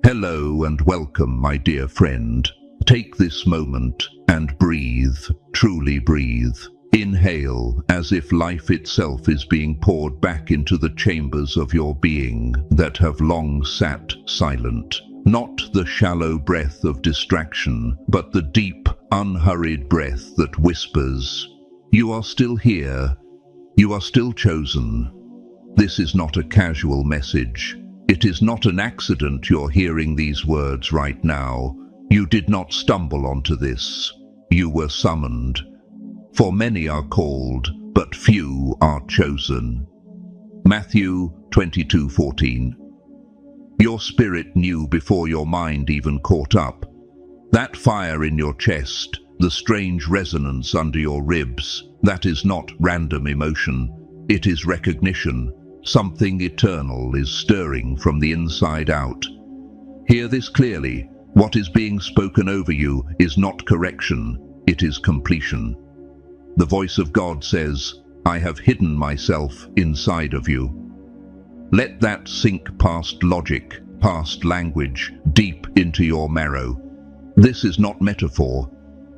Hello and welcome, my dear friend. Take this moment and breathe, truly breathe. Inhale as if life itself is being poured back into the chambers of your being that have long sat silent. Not the shallow breath of distraction, but the deep, unhurried breath that whispers, "You are still here. You are still chosen." This is not a casual message. It is not an accident you're hearing these words right now. You did not stumble onto this. You were summoned. For many are called, but few are chosen. Matthew 22:14. Your spirit knew before your mind even caught up. That fire in your chest, the strange resonance under your ribs, that is not random emotion. It is recognition. Something eternal is stirring from the inside out. Hear this clearly. What is being spoken over you is not correction, it is completion. The voice of God says, "I have hidden myself inside of you." Let that sink past logic, past language, deep into your marrow. This is not metaphor.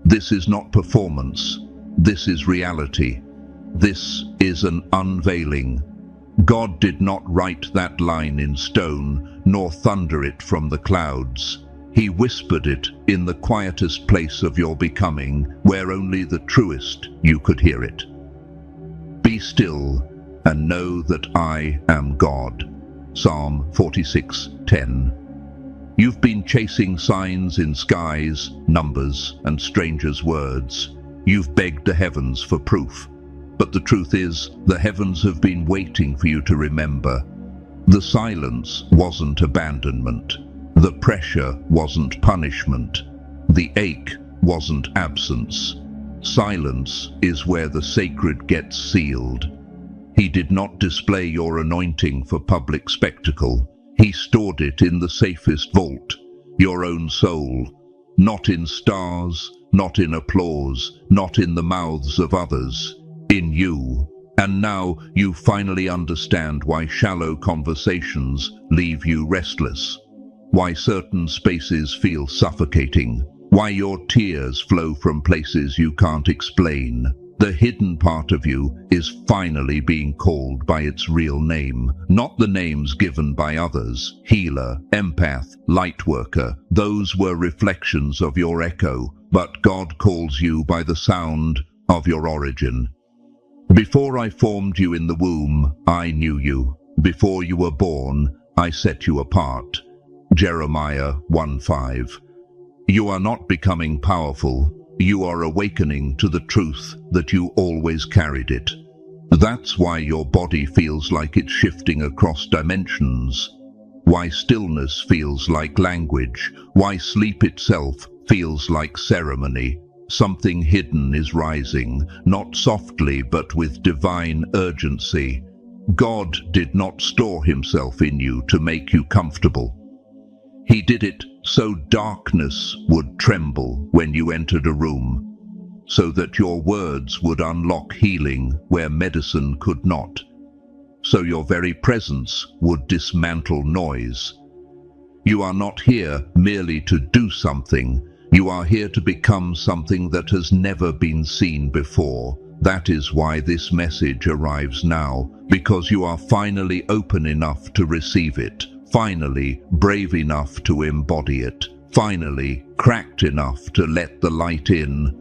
This is not performance. This is reality. This is an unveiling. God did not write that line in stone, nor thunder it from the clouds. He whispered it in the quietest place of your becoming, where only the truest you could hear it. Be still and know that I am God. Psalm 46:10. You've been chasing signs in skies, numbers, and strangers' words. You've begged the heavens for proof. But the truth is, the heavens have been waiting for you to remember. The silence wasn't abandonment. The pressure wasn't punishment. The ache wasn't absence. Silence is where the sacred gets sealed. He did not display your anointing for public spectacle. He stored it in the safest vault, your own soul. Not in stars, not in applause, not in the mouths of others. In you. And now you finally understand why shallow conversations leave you restless, why certain spaces feel suffocating, why your tears flow from places you can't explain. The hidden part of you is finally being called by its real name, not the names given by others. Healer, empath, lightworker, those were reflections of your echo, but God calls you by the sound of your origin. Before I formed you in the womb, I knew you. Before you were born, I set you apart. Jeremiah 1:5. You are not becoming powerful. You are awakening to the truth that you always carried it. That's why your body feels like it's shifting across dimensions. Why stillness feels like language. Why sleep itself feels like ceremony. Something hidden is rising, not softly but with divine urgency. God did not store himself in you to make you comfortable. He did it so darkness would tremble when you entered a room, so that your words would unlock healing where medicine could not, so your very presence would dismantle noise. You are not here merely to do something. You are here to become something that has never been seen before. That is why this message arrives now, because you are finally open enough to receive it, finally brave enough to embody it, finally cracked enough to let the light in.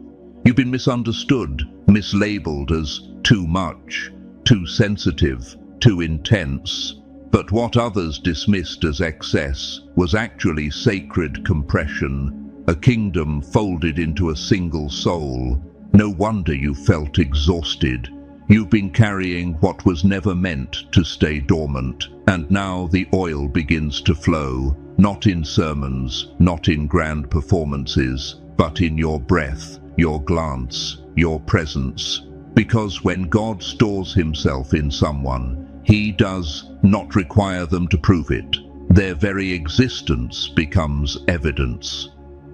You've been misunderstood, mislabeled as too much, too sensitive, too intense. But what others dismissed as excess was actually sacred compression. A kingdom folded into a single soul. No wonder you felt exhausted. You've been carrying what was never meant to stay dormant, and now the oil begins to flow, not in sermons, not in grand performances, but in your breath, your glance, your presence. Because when God stores himself in someone, he does not require them to prove it. Their very existence becomes evidence.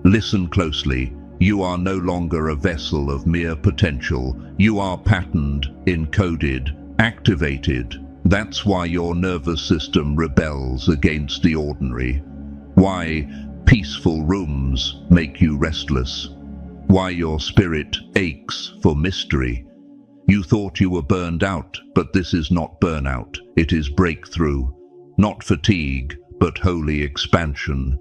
Listen closely. You are no longer a vessel of mere potential. You are patterned, encoded, activated. That's why your nervous system rebels against the ordinary. Why peaceful rooms make you restless. Why your spirit aches for mystery. You thought you were burned out, but this is not burnout. It is breakthrough. Not fatigue, but holy expansion.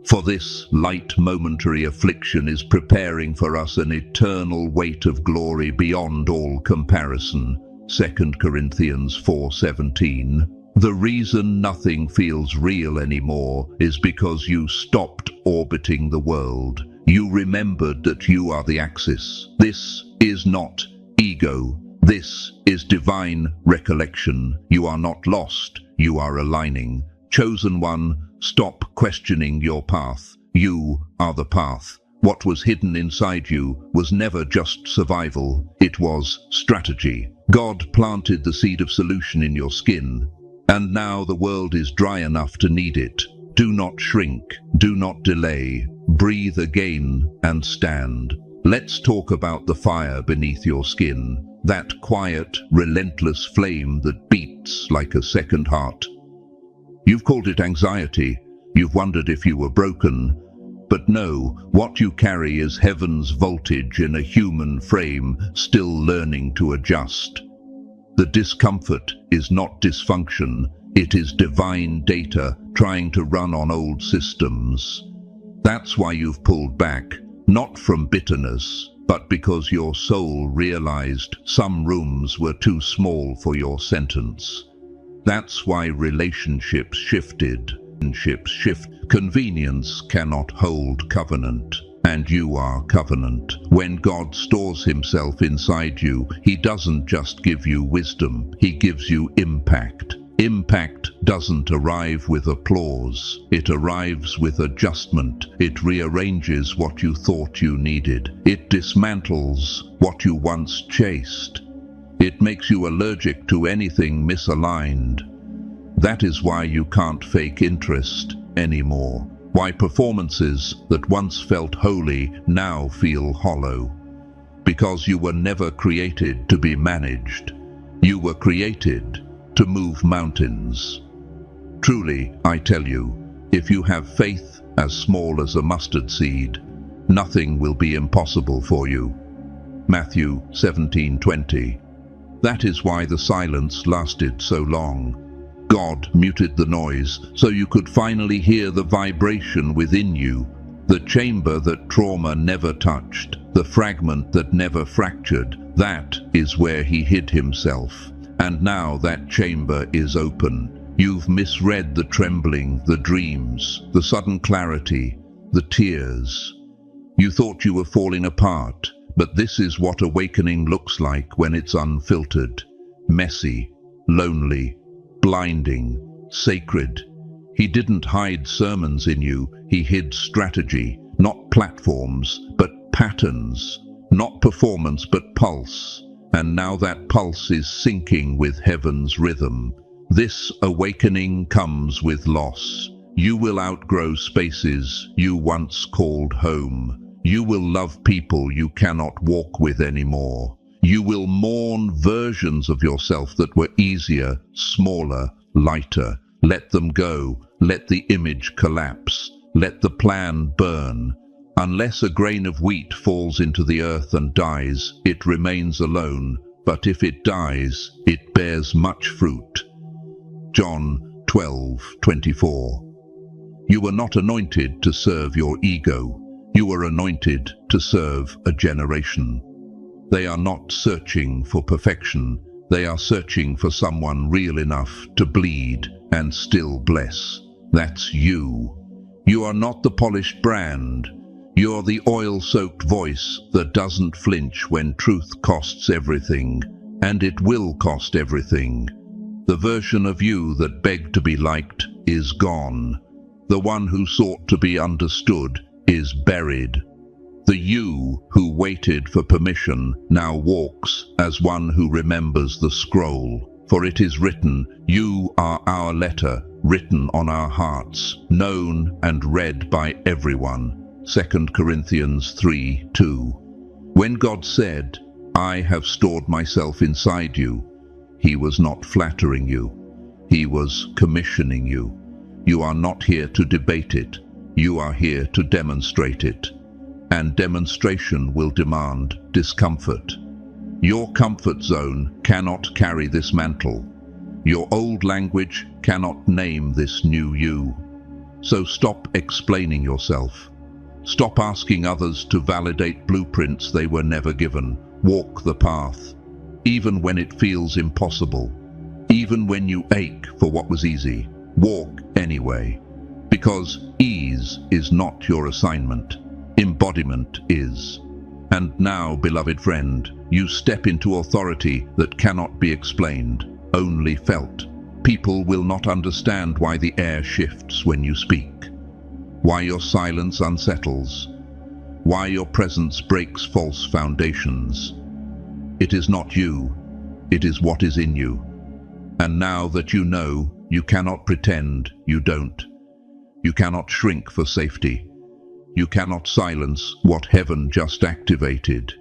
For this light momentary affliction is preparing for us an eternal weight of glory beyond all comparison. 2 Corinthians 4:17. The reason nothing feels real anymore is because you stopped orbiting the world. You remembered that you are the axis. This is not ego. This is divine recollection. You are not lost. You are aligning. Chosen one, stop questioning your path. You are the path. What was hidden inside you was never just survival. It was strategy. God planted the seed of solution in your skin, and now the world is dry enough to need it. Do not shrink. Do not delay. Breathe again and stand. Let's talk about the fire beneath your skin. That quiet, relentless flame that beats like a second heart. You've called it anxiety. You've wondered if you were broken. But no, what you carry is heaven's voltage in a human frame, still learning to adjust. The discomfort is not dysfunction. It is divine data trying to run on old systems. That's why you've pulled back, not from bitterness, but because your soul realized some rooms were too small for your sentence. That's why relationships shifted. Convenience cannot hold covenant, and you are covenant. When God stores himself inside you, he doesn't just give you wisdom, he gives you impact. Impact doesn't arrive with applause. It arrives with adjustment. It rearranges what you thought you needed. It dismantles what you once chased. It makes you allergic to anything misaligned. That is why you can't fake interest anymore. Why performances that once felt holy now feel hollow. Because you were never created to be managed. You were created to move mountains. Truly, I tell you, if you have faith as small as a mustard seed, nothing will be impossible for you. Matthew 17:20. That is why the silence lasted so long. God muted the noise so you could finally hear the vibration within you, the chamber that trauma never touched, the fragment that never fractured. That is where he hid himself. And now that chamber is open. You've misread the trembling, the dreams, the sudden clarity, the tears. You thought you were falling apart, but this is what awakening looks like when it's unfiltered, messy, lonely, blinding, sacred. He didn't hide sermons in you, he hid strategy, not platforms, but patterns, not performance, but pulse. And now that pulse is syncing with heaven's rhythm. This awakening comes with loss. You will outgrow spaces you once called home. You will love people you cannot walk with anymore. You will mourn versions of yourself that were easier, smaller, lighter. Let them go. Let the image collapse. Let the plan burn. Unless a grain of wheat falls into the earth and dies, it remains alone, but if it dies, it bears much fruit. John 12:24. You were not anointed to serve your ego. You were anointed to serve a generation. They are not searching for perfection. They are searching for someone real enough to bleed and still bless. That's you. You are not the polished brand. You're the oil-soaked voice that doesn't flinch when truth costs everything, and it will cost everything. The version of you that begged to be liked is gone. The one who sought to be understood is buried. The you who waited for permission now walks as one who remembers the scroll. For it is written, you are our letter, written on our hearts, known and read by everyone. 2 Corinthians 3:2. When God said, I have stored myself inside you, he was not flattering you. He was commissioning you. You are not here to debate it. You are here to demonstrate it. And demonstration will demand discomfort. Your comfort zone cannot carry this mantle. Your old language cannot name this new you. So stop explaining yourself. Stop asking others to validate blueprints they were never given. Walk the path, even when it feels impossible. Even when you ache for what was easy, walk anyway. Because ease is not your assignment. Embodiment is. And now, beloved friend, you step into authority that cannot be explained, only felt. People will not understand why the air shifts when you speak, why your silence unsettles, why your presence breaks false foundations. It is not you, it is what is in you. And now that you know, you cannot pretend you don't. You cannot shrink for safety. You cannot silence what heaven just activated.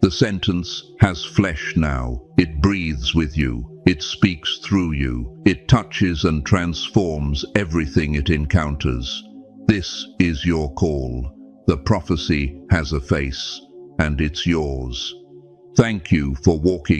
The sentence has flesh now. It breathes with you. It speaks through you. It touches and transforms everything it encounters. This is your call. The prophecy has a face, and it's yours. Thank you for walking